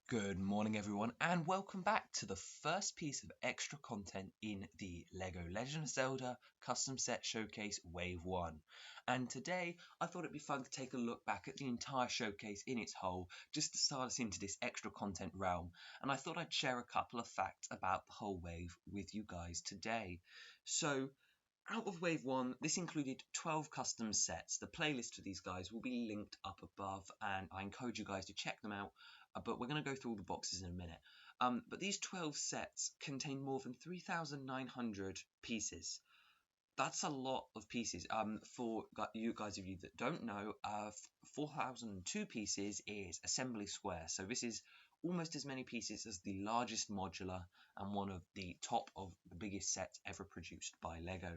Good morning, everyone, and welcome back to the first piece of extra content in the LEGO Legend of Zelda Custom Set Showcase Wave 1. And today, I thought it'd be fun to take a look back at the entire showcase in its whole, just to start us into this extra content realm. And I thought I'd share a couple of facts about the whole wave with you guys today. So, out of Wave 1, this included 12 custom sets. The playlist for these guys will be linked up above, and I encourage you guys to check them out, but we're going to go through all the boxes in a minute. But these 12 sets contain more than 3,900 pieces. That's a lot of pieces. For you guys of you that don't know, 4,002 pieces is assembly square. So this is almost as many pieces as the largest modular and one of the top of the biggest sets ever produced by LEGO.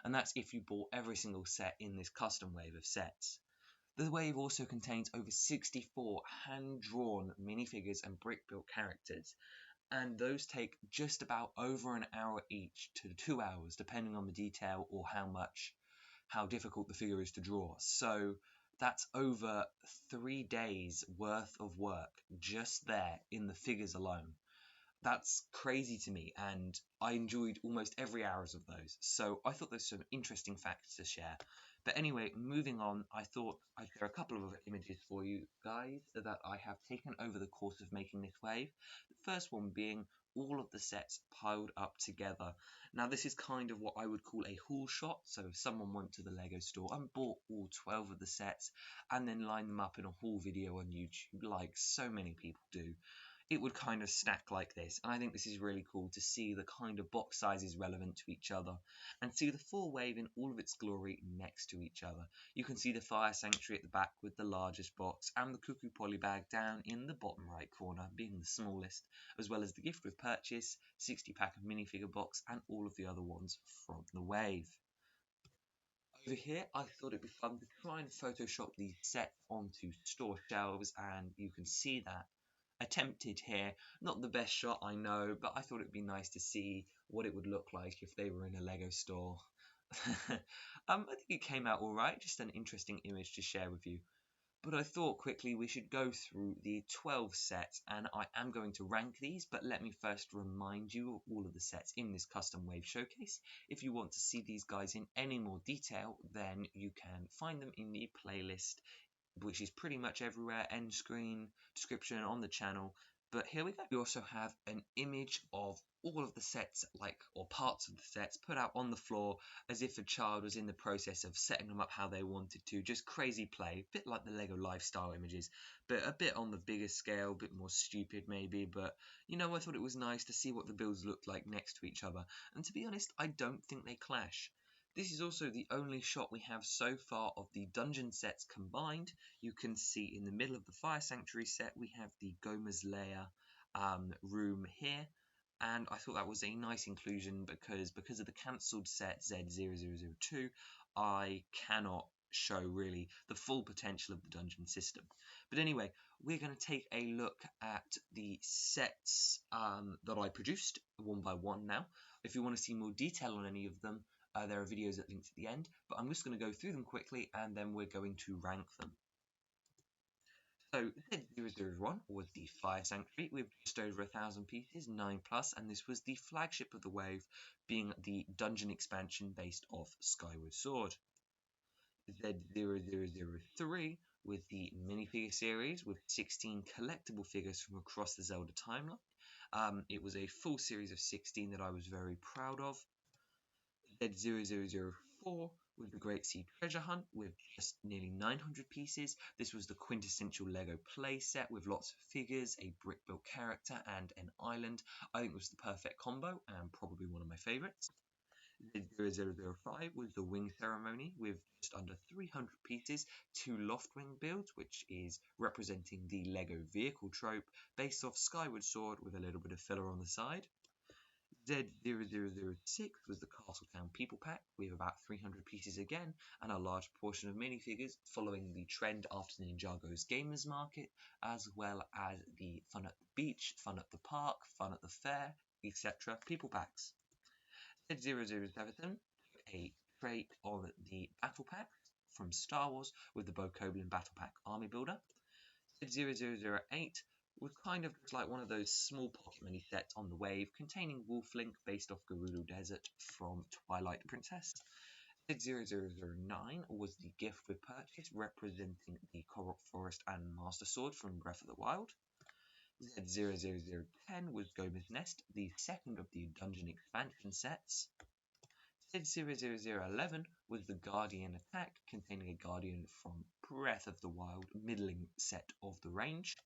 And that's if you bought every single set in this custom wave of sets. The wave also contains over 64 hand-drawn minifigures and brick-built characters, and those take just about over an hour each to 2 hours, depending on the detail or how difficult the figure is to draw. So that's over 3 days worth of work just there in the figures alone. That's crazy to me, and I enjoyed almost every hours of those. So I thought there's some interesting facts to share. But anyway, moving on, I thought I'd share a couple of images for you guys that I have taken over the course of making this wave. The first one being all of the sets piled up together. Now this is kind of what I would call a haul shot. So if someone went to the LEGO store and bought all 12 of the sets and then lined them up in a haul video on YouTube, like so many people do, it would kind of stack like this. And I think this is really cool to see the kind of box sizes relevant to each other and see the full wave in all of its glory next to each other. You can see the Fire Sanctuary at the back with the largest box and the Cuckoo Poly bag down in the bottom right corner being the smallest, as well as the gift with purchase, 60-pack of minifigure box and all of the other ones from the wave. Over here, I thought it'd be fun to try and Photoshop these sets onto store shelves, and you can see that attempted here. Not the best shot, I know, but I thought it'd be nice to see what it would look like if they were in a LEGO store. I think it came out alright, just an interesting image to share with you. But I thought quickly we should go through the 12 sets, and I am going to rank these, but let me first remind you of all of the sets in this custom wave showcase. If you want to see these guys in any more detail, then you can find them in the playlist, which is pretty much everywhere, end screen, description on the channel. But here we go. We also have an image of all of the sets, or parts of the sets, put out on the floor as if a child was in the process of setting them up how they wanted to. Just crazy play, a bit like the LEGO lifestyle images, but a bit on the bigger scale, a bit more stupid maybe. But you know, I thought it was nice to see what the builds looked like next to each other. And to be honest, I don't think they clash. This is also the only shot we have so far of the dungeon sets combined. You can see in the middle of the Fire Sanctuary set, we have the Goma's Lair room here. And I thought that was a nice inclusion because of the cancelled set Z0002, I cannot show really the full potential of the dungeon system. But anyway, we're going to take a look at the sets that I produced one by one now. If you want to see more detail on any of them, there are videos that linked at the end, but I'm just going to go through them quickly and then we're going to rank them. So Z001 was the Fire Sanctuary with just over 1,000 pieces, 9+, and this was the flagship of the wave, being the dungeon expansion based off Skyward Sword. Z0003 with the minifigure series with 16 collectible figures from across the Zelda timeline. It was a full series of 16 that I was very proud of. Z0004 with the Great Sea Treasure Hunt with just nearly 900 pieces. This was the quintessential LEGO playset with lots of figures, a brick-built character and an island. I think it was the perfect combo and probably one of my favourites. Z0005 was the Wing Ceremony with just under 300 pieces, 2 Loftwing builds, which is representing the LEGO vehicle trope based off Skyward Sword with a little bit of filler on the side. Z0006 was the Castletown People Pack with about 300 pieces again and a large portion of minifigures following the trend after Ninjago's Gamers Market, as well as the Fun at the Beach, Fun at the Park, Fun at the Fair, etc. People Packs. Z007 a trait on the Battle Pack from Star Wars with the Bokoblin Battle Pack Army Builder. Z0008 was kind of just like one of those small pocket mini sets on the wave, containing Wolflink based off Gerudo Desert from Twilight Princess. Z0009 was the gift with purchase, representing the Korok Forest and Master Sword from Breath of the Wild. Z00010 was Goma's Nest, the second of the Dungeon expansion sets. Z00011 was the Guardian Attack, containing a Guardian from Breath of the Wild middling set of the range.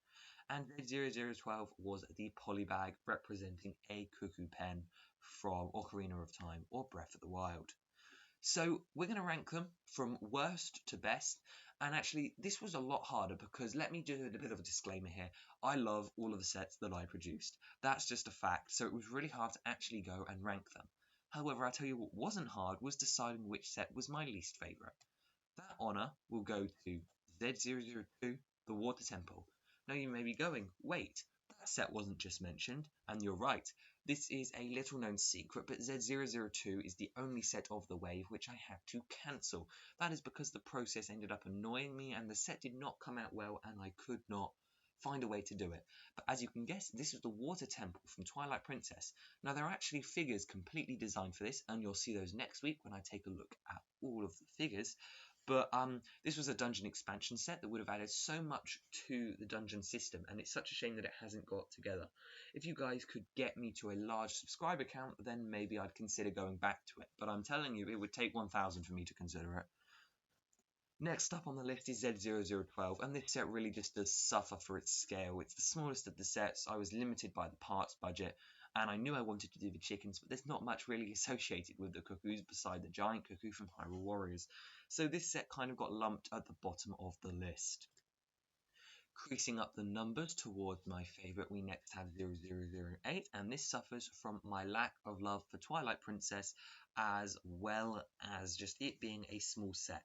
And Z0012 was the Polybag, representing a Cuckoo Pen from Ocarina of Time or Breath of the Wild. So we're going to rank them from worst to best. And actually, this was a lot harder because let me do a bit of a disclaimer here. I love all of the sets that I produced. That's just a fact. So it was really hard to actually go and rank them. However, I'll tell you what wasn't hard was deciding which set was my least favourite. That honour will go to Z002, the Water Temple. Now you may be going, wait, that set wasn't just mentioned, and you're right. This is a little known secret, but Z002 is the only set of the wave which I had to cancel. That is because the process ended up annoying me and the set did not come out well and I could not find a way to do it. But as you can guess, this was the Water Temple from Twilight Princess. Now there are actually figures completely designed for this, and you'll see those next week when I take a look at all of the figures. But this was a dungeon expansion set that would have added so much to the dungeon system, and it's such a shame that it hasn't got together. If you guys could get me to a large subscriber count, then maybe I'd consider going back to it. But I'm telling you, it would take 1,000 for me to consider it. Next up on the list is Z0012, and this set really just does suffer for its scale. It's the smallest of the sets. I was limited by the parts budget, and I knew I wanted to do the chickens, but there's not much really associated with the cuckoos beside the giant cuckoo from Hyrule Warriors. So this set kind of got lumped at the bottom of the list. Creasing up the numbers towards my favourite, we next have 0008, and this suffers from my lack of love for Twilight Princess, as well as just it being a small set.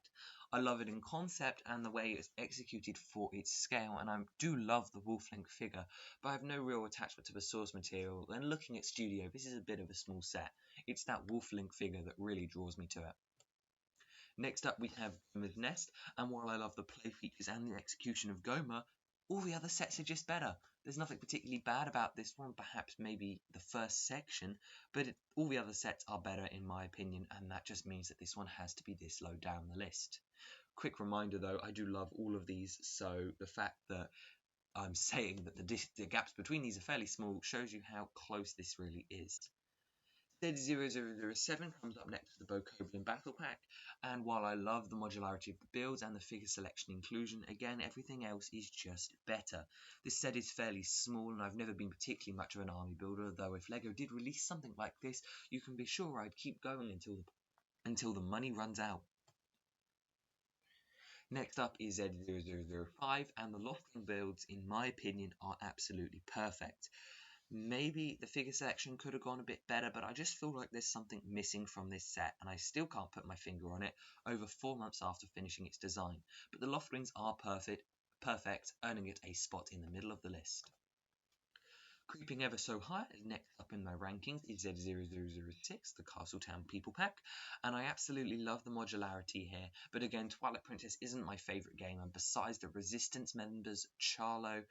I love it in concept and the way it's executed for its scale, and I do love the Wolflink figure, but I have no real attachment to the source material, and looking at Studio, this is a bit of a small set. It's that Wolflink figure that really draws me to it. Next up we have Goma's Nest, and while I love the play features and the execution of Goma, all the other sets are just better. There's nothing particularly bad about this one, perhaps maybe the first section, but all the other sets are better in my opinion, and that just means that this one has to be this low down the list. Quick reminder though, I do love all of these, so the fact that I'm saying that the gaps between these are fairly small shows you how close this really is. Z0007 comes up next to the Bokoblin Battle Pack, and while I love the modularity of the builds and the figure selection inclusion, again everything else is just better. This set is fairly small and I've never been particularly much of an army builder, though if LEGO did release something like this, you can be sure I'd keep going until the money runs out. Next up is Z0005, and the Loftwing builds, in my opinion, are absolutely perfect. Maybe the figure selection could have gone a bit better, but I just feel like there's something missing from this set, and I still can't put my finger on it over 4 months after finishing its design. But the Loftwings are perfect, earning it a spot in the middle of the list. Creeping ever so high, next up in my rankings is Z0006, the Castletown People Pack, and I absolutely love the modularity here, but again, Twilight Princess isn't my favourite game, and besides the Resistance members, Charlo,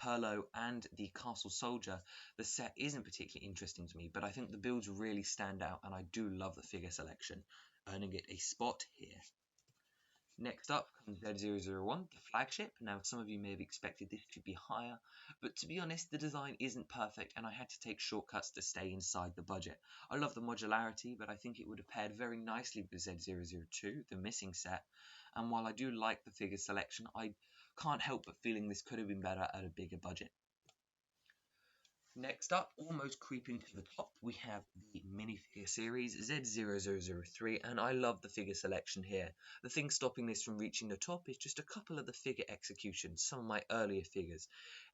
Perlo and the Castle Soldier, the set isn't particularly interesting to me, but I think the builds really stand out and I do love the figure selection, earning it a spot here. Next up comes Z001, the Flagship. Now some of you may have expected this to be higher, but to be honest the design isn't perfect and I had to take shortcuts to stay inside the budget. I love the modularity, but I think it would have paired very nicely with Z002, the missing set, and while I do like the figure selection, I can't help but feeling this could have been better at a bigger budget. Next up, almost creeping to the top, we have the minifigure series Z0003, and I love the figure selection here. The thing stopping this from reaching the top is just a couple of the figure executions, some of my earlier figures.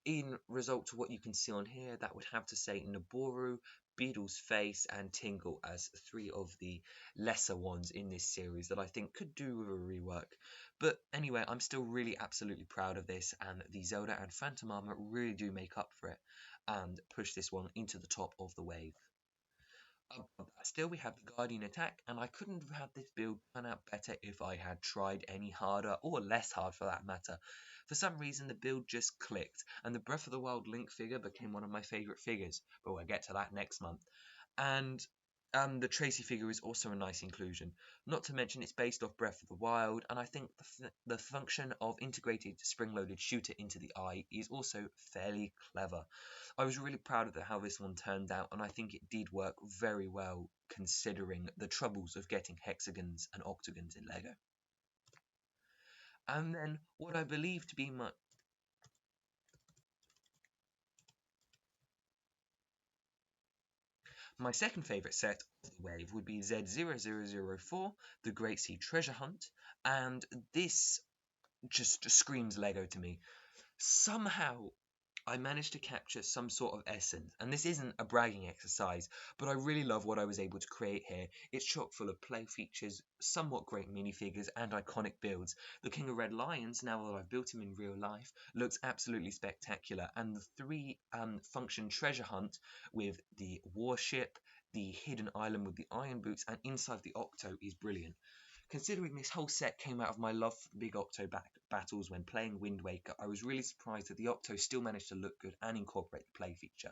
In result to what you can see on here, that would have to say Naboru, Beedle's Face and Tingle as 3 of the lesser ones in this series that I think could do with a rework. But anyway, I'm still really absolutely proud of this, and the Zelda and Phantom Armor really do make up for it and push this one into the top of the wave. Above that still, we have the Guardian attack, and I couldn't have had this build turn out better if I had tried any harder, or less hard for that matter. For some reason, the build just clicked, and the Breath of the Wild Link figure became one of my favourite figures, but we'll get to that next month. And the Tracy figure is also a nice inclusion. Not to mention it's based off Breath of the Wild, and I think the function of integrated spring-loaded shooter into the eye is also fairly clever. I was really proud of how this one turned out, and I think it did work very well considering the troubles of getting hexagons and octagons in Lego. And then what I believe to be my second favourite set of the wave would be Z0004, the Great Sea Treasure Hunt, and this just screams Lego to me. Somehow I managed to capture some sort of essence, and this isn't a bragging exercise, but I really love what I was able to create here. It's chock full of play features, somewhat great minifigures, and iconic builds. The King of Red Lions, now that I've built him in real life, looks absolutely spectacular, and the three function treasure hunt with the warship, the hidden island with the iron boots, and inside the Octo is brilliant. Considering this whole set came out of my love for the big Octo battles when playing Wind Waker, I was really surprised that the Octo still managed to look good and incorporate the play feature.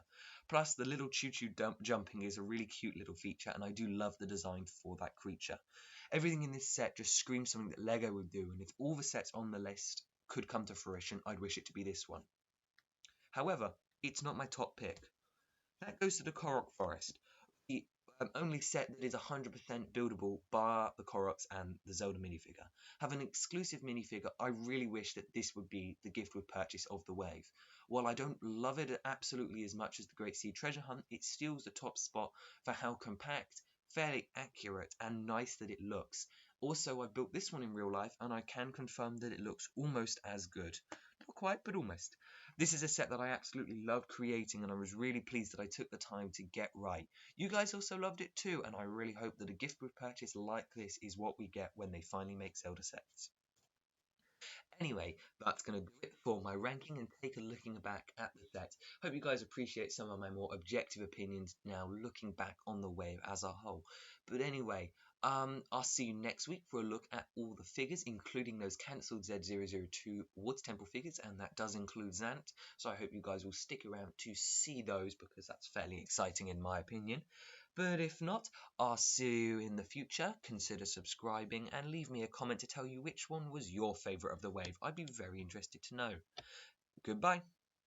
Plus, the little choo-choo jumping is a really cute little feature, and I do love the design for that creature. Everything in this set just screams something that LEGO would do, and if all the sets on the list could come to fruition, I'd wish it to be this one. However, it's not my top pick. That goes to the Korok Forest, the only set that is 100% buildable bar the Koroks and the Zelda minifigure. Have an exclusive minifigure, I really wish that this would be the gift with purchase of the wave. While I don't love it absolutely as much as the Great Sea Treasure Hunt, it steals the top spot for how compact, fairly accurate, and nice that it looks. Also, I built this one in real life, and I can confirm that it looks almost as good. Not quite, but almost. This is a set that I absolutely loved creating, and I was really pleased that I took the time to get right. You guys also loved it too, and I really hope that a gift with purchase like this is what we get when they finally make Zelda sets. Anyway, that's going to do it for my ranking and take a looking back at the set. Hope you guys appreciate some of my more objective opinions now looking back on the wave as a whole. But anyway, I'll see you next week for a look at all the figures, including those cancelled Z002 Woods Temple figures, and that does include Zant. So I hope you guys will stick around to see those because that's fairly exciting in my opinion. But if not, I'll see you in the future. Consider subscribing and leave me a comment to tell you which one was your favourite of the wave. I'd be very interested to know. Goodbye.